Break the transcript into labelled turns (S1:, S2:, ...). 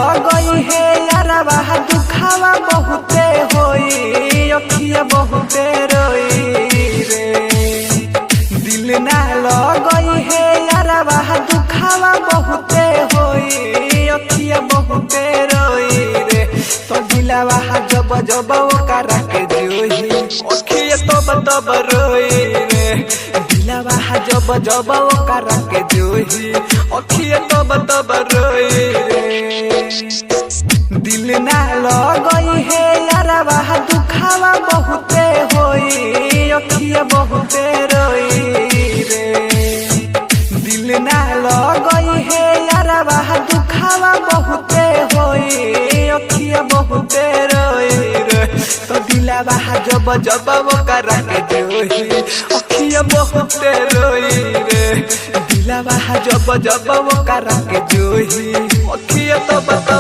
S1: गई है यारवा दुखावा बहुते होई अखिया बहुते रोई रे। दिल ना लगई है यारवा दुखावा बहुते होई अखिया बहुते रोई रे। तो दिलवा जब जब ओकरा के जोही अखिया तब रोई रे। दिलवा जब जब ओकरा के जोही अखिया तब रोई रे। दिल ना लगई है यारवा दुखावा बहुते होई अखिया बहुते रोई रे। दिल ना लगई है यारवा दुखावा बहुते होई अखिया बहुते रोई रे। तो दिलवा जब जब ओकरा के जोही अखिया बहुते रोई रे। दिलवा जब जब ओकरा के जोही अखिया तब